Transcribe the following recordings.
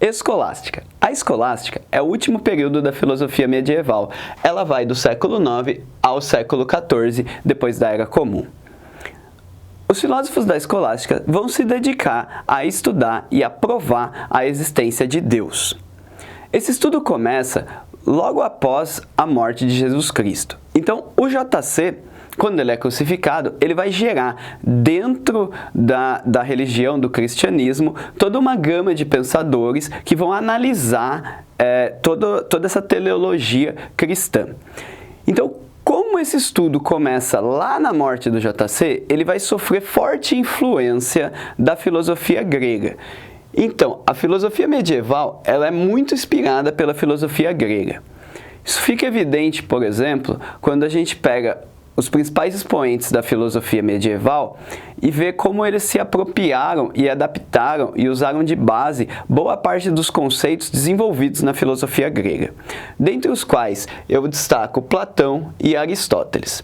Escolástica. A escolástica é o último período da filosofia medieval. Ela vai do século IX ao século XIV, depois da Era Comum. Os filósofos da escolástica vão se dedicar a estudar e a provar a existência de Deus. Esse estudo começa logo após a morte de Jesus Cristo. Então, o JC, quando ele é crucificado, ele vai gerar dentro da religião, do cristianismo, toda uma gama de pensadores que vão analisar toda essa teleologia cristã. Então, como esse estudo começa lá na morte do JC, ele vai sofrer forte influência da filosofia grega. Então, a filosofia medieval ela é muito inspirada pela filosofia grega. Isso fica evidente, por exemplo, quando a gente pega os principais expoentes da filosofia medieval e vê como eles se apropriaram e adaptaram e usaram de base boa parte dos conceitos desenvolvidos na filosofia grega, dentre os quais eu destaco Platão e Aristóteles.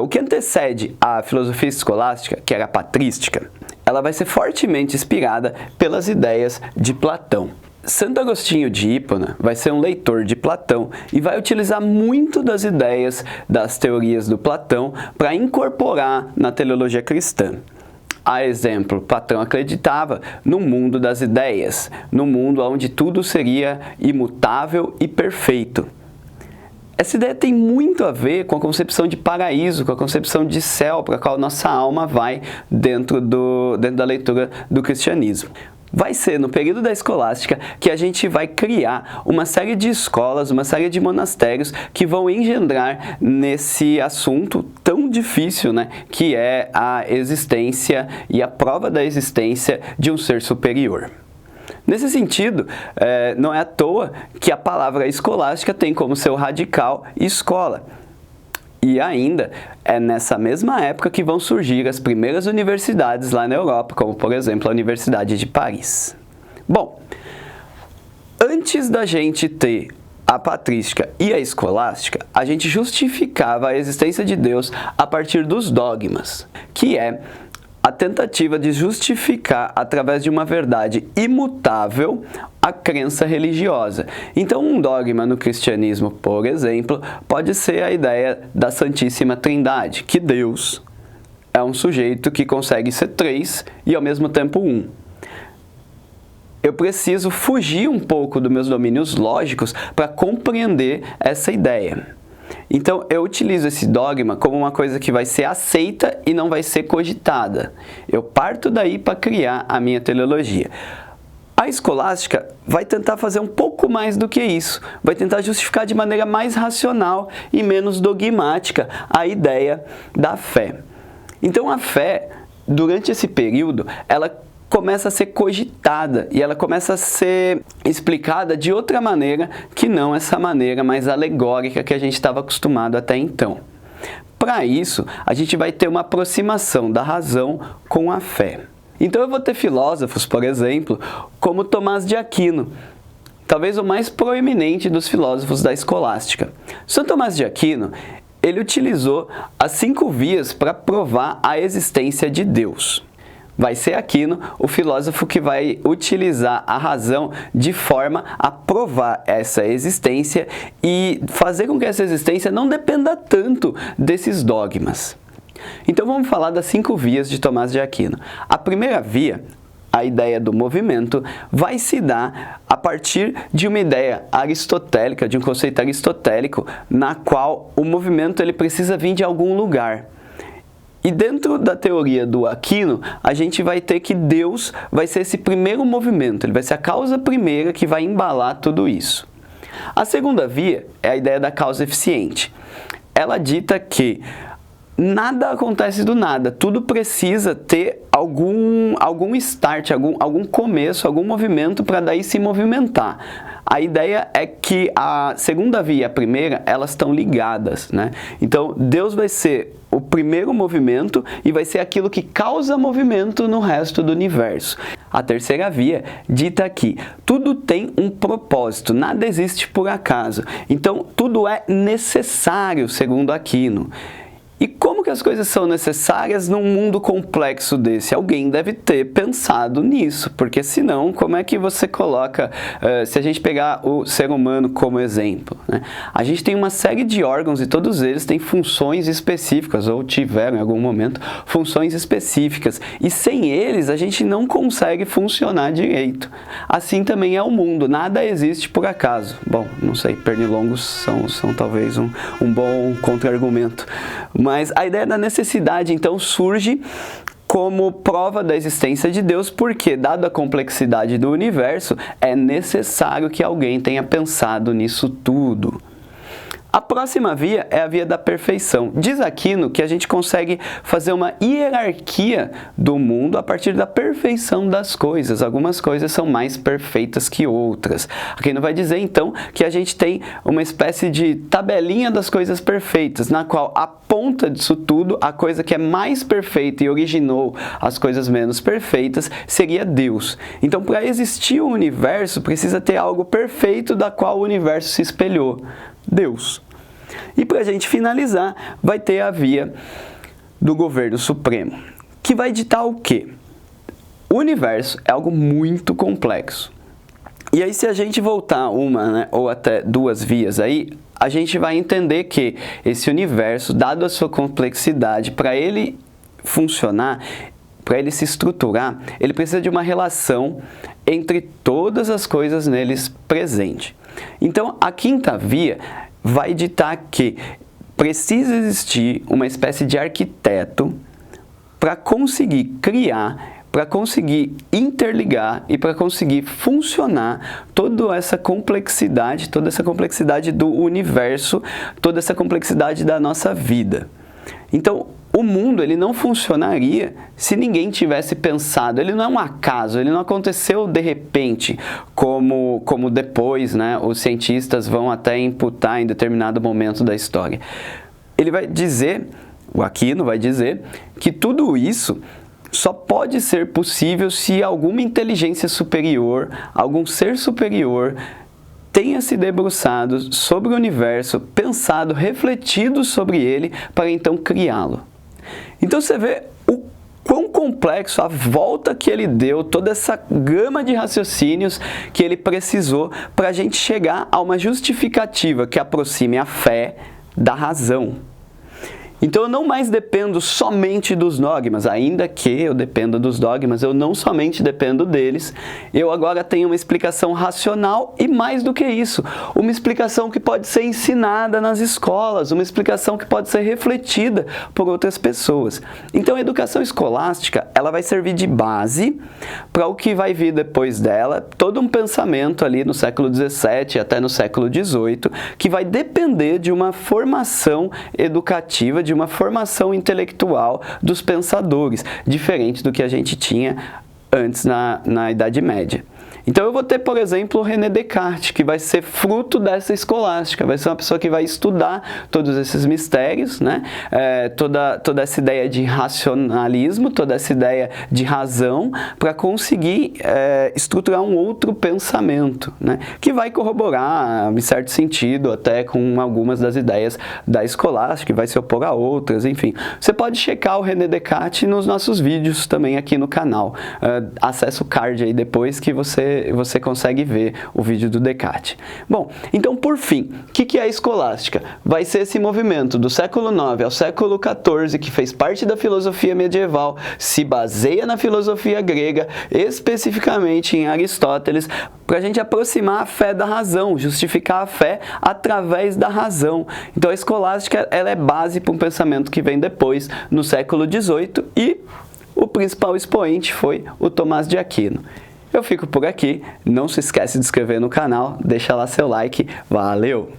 O que antecede a filosofia escolástica, que era a patrística, ela vai ser fortemente inspirada pelas ideias de Platão. Santo Agostinho de Hipona vai ser um leitor de Platão e vai utilizar muito das ideias das teorias do Platão para incorporar na teleologia cristã. A exemplo, Platão acreditava no mundo das ideias, no mundo onde tudo seria imutável e perfeito. Essa ideia tem muito a ver com a concepção de paraíso, com a concepção de céu, para a qual nossa alma vai dentro da leitura do cristianismo. Vai ser no período da escolástica que a gente vai criar uma série de escolas, uma série de monastérios que vão engendrar nesse assunto tão difícil, que é a existência e a prova da existência de um ser superior. Nesse sentido, não é à toa que a palavra escolástica tem como seu radical escola. E ainda é nessa mesma época que vão surgir as primeiras universidades lá na Europa, como por exemplo a Universidade de Paris. Bom, antes da gente ter a patrística e a escolástica, a gente justificava a existência de Deus a partir dos dogmas, que é a tentativa de justificar, através de uma verdade imutável, a crença religiosa. Então, um dogma no cristianismo, por exemplo, pode ser a ideia da Santíssima Trindade, que Deus é um sujeito que consegue ser três e, ao mesmo tempo, um. Eu preciso fugir um pouco dos meus domínios lógicos para compreender essa ideia. Então, eu utilizo esse dogma como uma coisa que vai ser aceita e não vai ser cogitada. Eu parto daí para criar a minha teleologia. A escolástica vai tentar fazer um pouco mais do que isso. Vai tentar justificar de maneira mais racional e menos dogmática a ideia da fé. Então, a fé, durante esse período, ela começa a ser cogitada e ela começa a ser explicada de outra maneira que não essa maneira mais alegórica que a gente estava acostumado até então. Para isso, a gente vai ter uma aproximação da razão com a fé. Então eu vou ter filósofos, por exemplo, como Tomás de Aquino, talvez o mais proeminente dos filósofos da escolástica. São Tomás de Aquino, ele utilizou as 5 vias para provar a existência de Deus. Vai ser Aquino o filósofo que vai utilizar a razão de forma a provar essa existência e fazer com que essa existência não dependa tanto desses dogmas. Então vamos falar das 5 vias de Tomás de Aquino. A primeira via, a ideia do movimento, vai se dar a partir de uma ideia aristotélica, de um conceito aristotélico, na qual o movimento ele precisa vir de algum lugar. E dentro da teoria do Aquino, a gente vai ter que Deus vai ser esse primeiro movimento, ele vai ser a causa primeira que vai embalar tudo isso. A segunda via é a ideia da causa eficiente. Ela dita que nada acontece do nada, tudo precisa ter algum start, algum começo, algum movimento para daí se movimentar. A ideia é que a segunda via e a primeira, elas estão ligadas, Então, Deus vai ser o primeiro movimento e vai ser aquilo que causa movimento no resto do universo. A terceira via dita que tudo tem um propósito, nada existe por acaso. Então, tudo é necessário, segundo Aquino. E como que as coisas são necessárias num mundo complexo desse? Alguém deve ter pensado nisso, porque senão, como é que você coloca, se a gente pegar o ser humano como exemplo, né? A gente tem uma série de órgãos e todos eles têm funções específicas, ou tiveram em algum momento funções específicas, e sem eles a gente não consegue funcionar direito. Assim também é o mundo, nada existe por acaso. Bom, não sei, pernilongos são talvez um bom contra-argumento. Mas a ideia da necessidade, então, surge como prova da existência de Deus, porque, dada a complexidade do universo, é necessário que alguém tenha pensado nisso tudo. A próxima via é a via da perfeição. Diz Aquino que a gente consegue fazer uma hierarquia do mundo a partir da perfeição das coisas. Algumas coisas são mais perfeitas que outras. Aquino vai dizer, então, que a gente tem uma espécie de tabelinha das coisas perfeitas, na qual a ponta disso tudo, a coisa que é mais perfeita e originou as coisas menos perfeitas, seria Deus. Então, para existir o universo, precisa ter algo perfeito da qual o universo se espelhou. Deus. E para a gente finalizar, vai ter a via do governo supremo, que vai ditar o quê? O universo é algo muito complexo. E aí, se a gente voltar uma, né, ou até duas vias aí, a gente vai entender que esse universo, dado a sua complexidade, para ele funcionar, para ele se estruturar, ele precisa de uma relação entre todas as coisas neles presente. Então, a quinta via vai ditar que precisa existir uma espécie de arquiteto para conseguir criar, para conseguir interligar e para conseguir funcionar toda essa complexidade do universo, toda essa complexidade da nossa vida. Então, o mundo ele não funcionaria se ninguém tivesse pensado. Ele não é um acaso, ele não aconteceu de repente, como depois, né, os cientistas vão até imputar em determinado momento da história. Ele vai dizer, o Aquino vai dizer, que tudo isso só pode ser possível se alguma inteligência superior, algum ser superior, tenha se debruçado sobre o universo, pensado, refletido sobre ele, para então criá-lo. Então você vê o quão complexo, a volta que ele deu, toda essa gama de raciocínios que ele precisou para a gente chegar a uma justificativa que aproxime a fé da razão. Então eu não mais dependo somente dos dogmas, ainda que eu dependa dos dogmas, eu não somente dependo deles, eu agora tenho uma explicação racional e mais do que isso, uma explicação que pode ser ensinada nas escolas, uma explicação que pode ser refletida por outras pessoas. Então a educação escolástica, ela vai servir de base para o que vai vir depois dela, todo um pensamento ali no século XVII até no século XVIII, que vai depender de uma formação educativa, de uma formação intelectual dos pensadores, diferente do que a gente tinha antes na Idade Média. Então eu vou ter, por exemplo, o René Descartes, que vai ser fruto dessa escolástica, vai ser uma pessoa que vai estudar todos esses mistérios, né? Toda essa ideia de racionalismo, toda essa ideia de razão, para conseguir estruturar um outro pensamento, né? Que vai corroborar, em certo sentido, até com algumas das ideias da escolástica, que vai se opor a outras, enfim. Você pode checar o René Descartes nos nossos vídeos também aqui no canal. Acesse o card aí depois que você consegue ver o vídeo do Descartes. Bom, então por fim, o que é a escolástica? Vai ser esse movimento do século IX ao século XIV, que fez parte da filosofia medieval, se baseia na filosofia grega, especificamente em Aristóteles, para a gente aproximar a fé da razão, justificar a fé através da razão. Então a escolástica, ela é base para um pensamento que vem depois, no século XVIII, e o principal expoente foi o Tomás de Aquino. Eu fico por aqui, não se esquece de se inscrever no canal, deixa lá seu like, valeu!